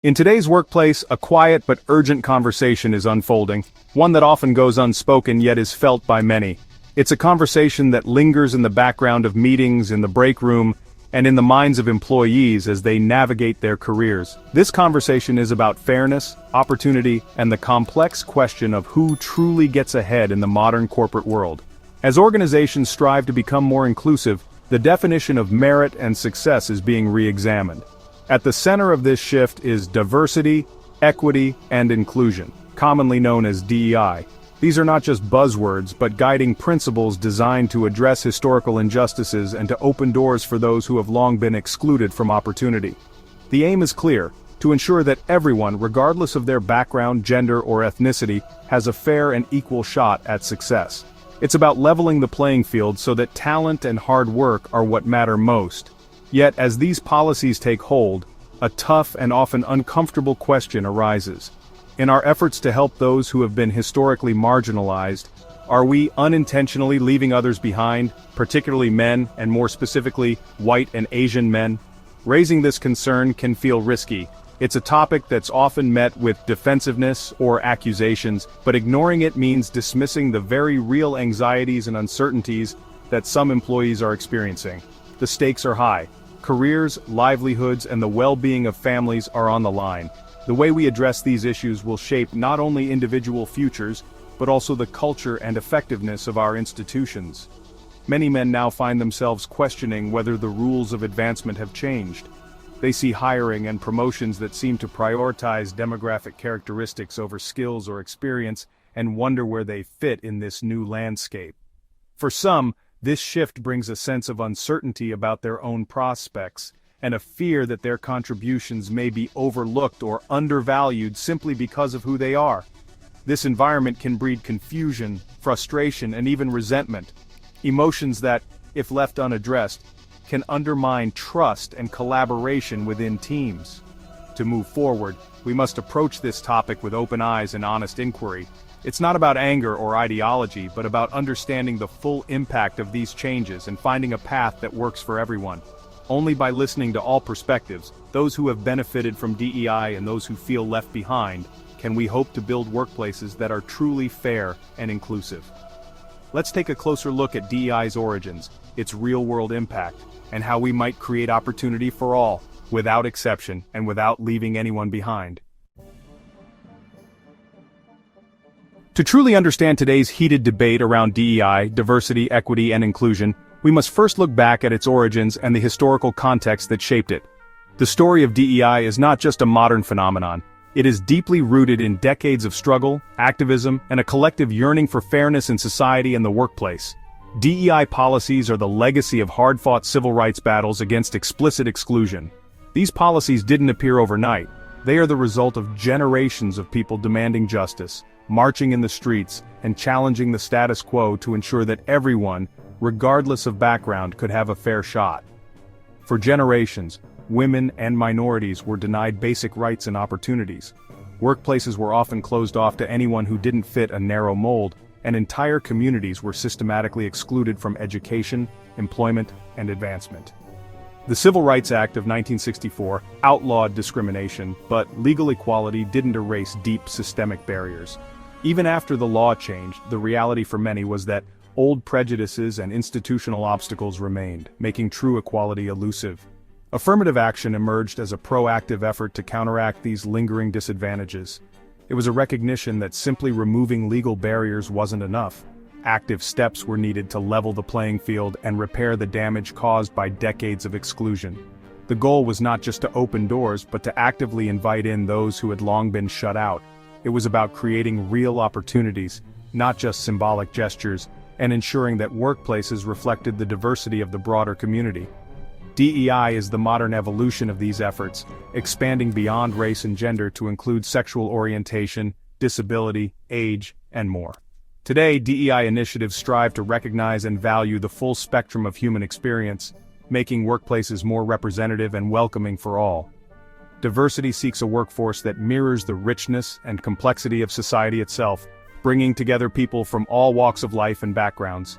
In today's workplace, a quiet but urgent conversation is unfolding, one that often goes unspoken yet is felt by many. It's a conversation that lingers in the background of meetings, in the break room, and in the minds of employees as they navigate their careers. This conversation is about fairness, opportunity, and the complex question of who truly gets ahead in the modern corporate world. As organizations strive to become more inclusive, the definition of merit and success is being re-examined. At the center of this shift is diversity, equity, and inclusion, commonly known as DEI. These are not just buzzwords, but guiding principles designed to address historical injustices and to open doors for those who have long been excluded from opportunity. The aim is clear: to ensure that everyone, regardless of their background, gender, or ethnicity, has a fair and equal shot at success. It's about leveling the playing field so that talent and hard work are what matter most. Yet, as these policies take hold, a tough and often uncomfortable question arises. In our efforts to help those who have been historically marginalized, are we unintentionally leaving others behind, particularly men, and more specifically, white and Asian men? Raising this concern can feel risky. It's a topic that's often met with defensiveness or accusations, but ignoring it means dismissing the very real anxieties and uncertainties that some employees are experiencing. The stakes are high. Careers, livelihoods, and the well-being of families are on the line. The way we address these issues will shape not only individual futures, but also the culture and effectiveness of our institutions. Many men now find themselves questioning whether the rules of advancement have changed. They see hiring and promotions that seem to prioritize demographic characteristics over skills or experience, and wonder where they fit in this new landscape. For some, this shift brings a sense of uncertainty about their own prospects, and a fear that their contributions may be overlooked or undervalued simply because of who they are. This environment can breed confusion, frustration, and even resentment, emotions that, if left unaddressed, can undermine trust and collaboration within teams. To move forward, we must approach this topic with open eyes and honest inquiry. It's not about anger or ideology, but about understanding the full impact of these changes and finding a path that works for everyone. Only by listening to all perspectives, those who have benefited from DEI and those who feel left behind, can we hope to build workplaces that are truly fair and inclusive. Let's take a closer look at DEI's origins, its real-world impact, and how we might create opportunity for all, without exception and without leaving anyone behind. To truly understand today's heated debate around DEI, diversity, equity, and inclusion, we must first look back at its origins and the historical context that shaped it. The story of DEI is not just a modern phenomenon. It is deeply rooted in decades of struggle, activism, and a collective yearning for fairness in society and the workplace. DEI policies are the legacy of hard-fought civil rights battles against explicit exclusion. These policies didn't appear overnight. They are the result of generations of people demanding justice, marching in the streets, and challenging the status quo to ensure that everyone, regardless of background, could have a fair shot. For generations, women and minorities were denied basic rights and opportunities. Workplaces were often closed off to anyone who didn't fit a narrow mold, and entire communities were systematically excluded from education, employment, and advancement. The Civil Rights Act of 1964 outlawed discrimination, but legal equality didn't erase deep systemic barriers. Even after the law changed, the reality for many was that old prejudices and institutional obstacles remained, making true equality elusive. Affirmative action emerged as a proactive effort to counteract these lingering disadvantages. It was a recognition that simply removing legal barriers wasn't enough. Active steps were needed to level the playing field and repair the damage caused by decades of exclusion. The goal was not just to open doors, but to actively invite in those who had long been shut out. It was about creating real opportunities, not just symbolic gestures, and ensuring that workplaces reflected the diversity of the broader community. DEI is the modern evolution of these efforts, expanding beyond race and gender to include sexual orientation, disability, age, and more. Today, DEI initiatives strive to recognize and value the full spectrum of human experience, making workplaces more representative and welcoming for all. Diversity seeks a workforce that mirrors the richness and complexity of society itself, bringing together people from all walks of life and backgrounds.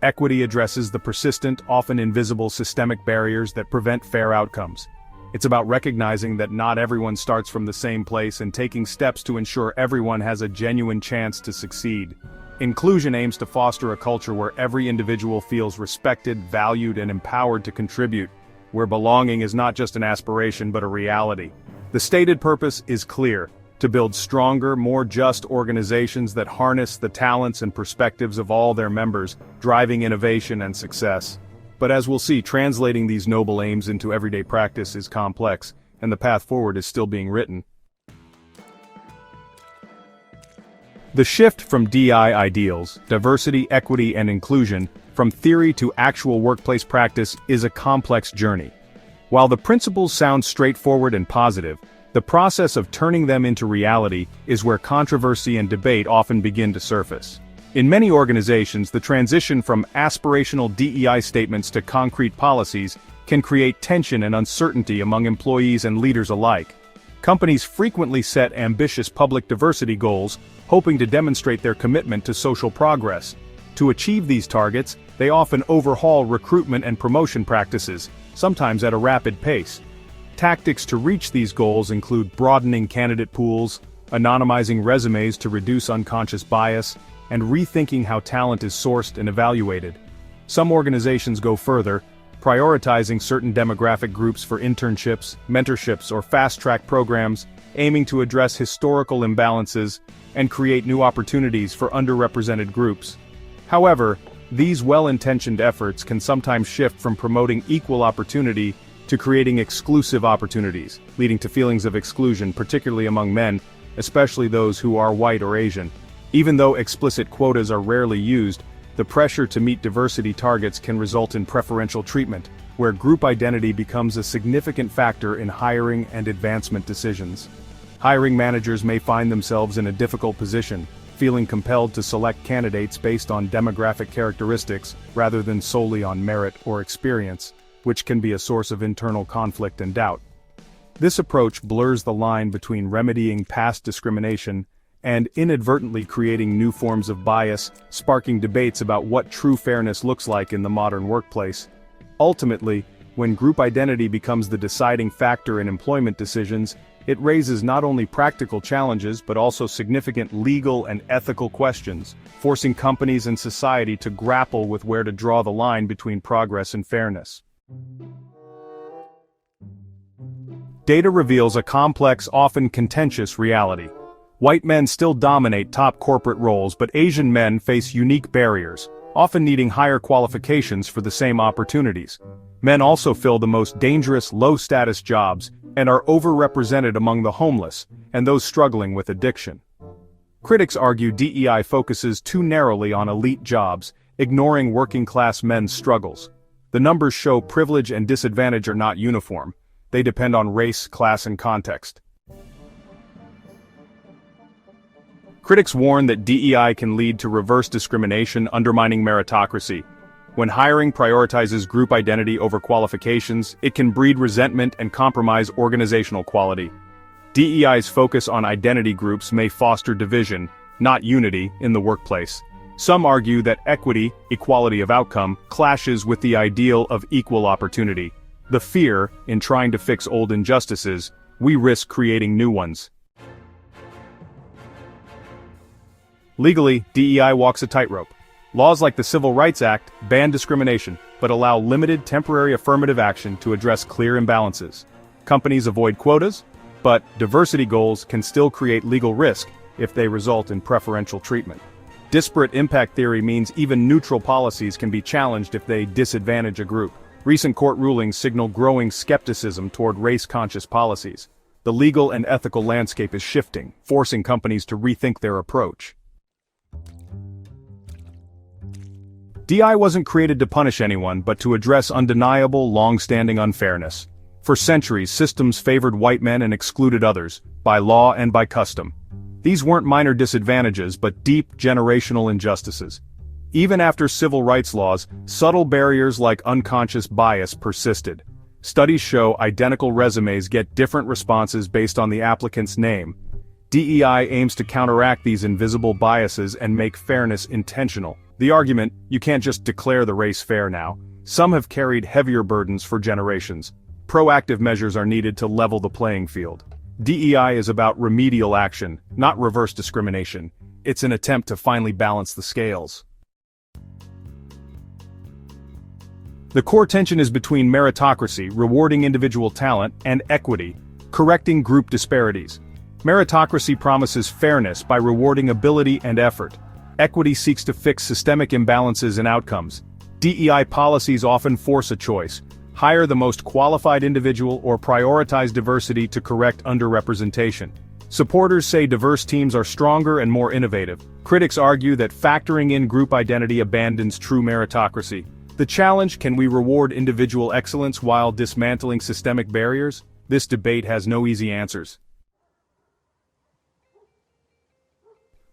Equity addresses the persistent, often invisible systemic barriers that prevent fair outcomes. It's about recognizing that not everyone starts from the same place and taking steps to ensure everyone has a genuine chance to succeed. Inclusion aims to foster a culture where every individual feels respected, valued, and empowered to contribute, where belonging is not just an aspiration but a reality. The stated purpose is clear: to build stronger, more just organizations that harness the talents and perspectives of all their members, driving innovation and success. But as we'll see, translating these noble aims into everyday practice is complex, and the path forward is still being written. The shift from DEI ideals, diversity, equity, and inclusion, from theory to actual workplace practice is a complex journey. While the principles sound straightforward and positive, the process of turning them into reality is where controversy and debate often begin to surface. In many organizations, the transition from aspirational DEI statements to concrete policies can create tension and uncertainty among employees and leaders alike. Companies frequently set ambitious public diversity goals, hoping to demonstrate their commitment to social progress. To achieve these targets, they often overhaul recruitment and promotion practices, sometimes at a rapid pace. Tactics to reach these goals include broadening candidate pools, anonymizing resumes to reduce unconscious bias, and rethinking how talent is sourced and evaluated. Some organizations go further, prioritizing certain demographic groups for internships, mentorships, or fast-track programs, aiming to address historical imbalances and create new opportunities for underrepresented groups. However, these well-intentioned efforts can sometimes shift from promoting equal opportunity to creating exclusive opportunities, leading to feelings of exclusion, particularly among men, especially those who are white or Asian. Even though explicit quotas are rarely used, the pressure to meet diversity targets can result in preferential treatment, where group identity becomes a significant factor in hiring and advancement decisions. Hiring managers may find themselves in a difficult position, feeling compelled to select candidates based on demographic characteristics rather than solely on merit or experience, which can be a source of internal conflict and doubt. This approach blurs the line between remedying past discrimination and inadvertently creating new forms of bias, sparking debates about what true fairness looks like in the modern workplace. Ultimately, when group identity becomes the deciding factor in employment decisions, it raises not only practical challenges but also significant legal and ethical questions, forcing companies and society to grapple with where to draw the line between progress and fairness. Data reveals a complex, often contentious reality. White men still dominate top corporate roles, but Asian men face unique barriers, often needing higher qualifications for the same opportunities. Men also fill the most dangerous, low-status jobs, and are overrepresented among the homeless, and those struggling with addiction. Critics argue DEI focuses too narrowly on elite jobs, ignoring working-class men's struggles. The numbers show privilege and disadvantage are not uniform. They depend on race, class, and context. Critics warn that DEI can lead to reverse discrimination, undermining meritocracy. When hiring prioritizes group identity over qualifications, it can breed resentment and compromise organizational quality. DEI's focus on identity groups may foster division, not unity, in the workplace. Some argue that equity, equality of outcome, clashes with the ideal of equal opportunity. The fear, in trying to fix old injustices, we risk creating new ones. Legally, DEI walks a tightrope. Laws like the Civil Rights Act ban discrimination, but allow limited temporary affirmative action to address clear imbalances. Companies avoid quotas, but diversity goals can still create legal risk if they result in preferential treatment. Disparate impact theory means even neutral policies can be challenged if they disadvantage a group. Recent court rulings signal growing skepticism toward race-conscious policies. The legal and ethical landscape is shifting, forcing companies to rethink their approach. DEI wasn't created to punish anyone, but to address undeniable, long-standing unfairness. For centuries, systems favored white men and excluded others, by law and by custom. These weren't minor disadvantages, but deep, generational injustices. Even after civil rights laws, subtle barriers like unconscious bias persisted. Studies show identical resumes get different responses based on the applicant's name. DEI aims to counteract these invisible biases and make fairness intentional. The argument, you can't just declare the race fair now. Some have carried heavier burdens for generations. Proactive measures are needed to level the playing field. DEI is about remedial action, not reverse discrimination. It's an attempt to finally balance the scales. The core tension is between meritocracy, rewarding individual talent, and equity, correcting group disparities. Meritocracy promises fairness by rewarding ability and effort. Equity seeks to fix systemic imbalances in outcomes. DEI policies often force a choice: hire the most qualified individual or prioritize diversity to correct underrepresentation. Supporters say diverse teams are stronger and more innovative. Critics argue that factoring in group identity abandons true meritocracy. The challenge: can we reward individual excellence while dismantling systemic barriers? This debate has no easy answers.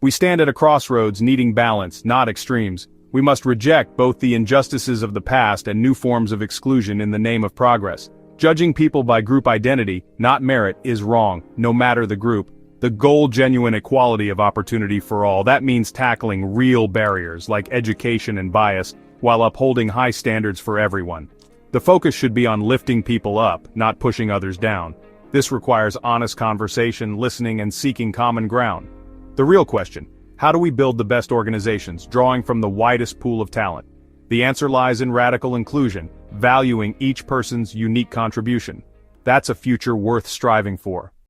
We stand at a crossroads needing balance, not extremes. We must reject both the injustices of the past and new forms of exclusion in the name of progress. Judging people by group identity, not merit, is wrong, no matter the group. The goal: genuine equality of opportunity for all. That means tackling real barriers like education and bias, while upholding high standards for everyone. The focus should be on lifting people up, not pushing others down. This requires honest conversation, listening, and seeking common ground. The real question: how do we build the best organizations, drawing from the widest pool of talent? The answer lies in radical inclusion, valuing each person's unique contribution. That's a future worth striving for.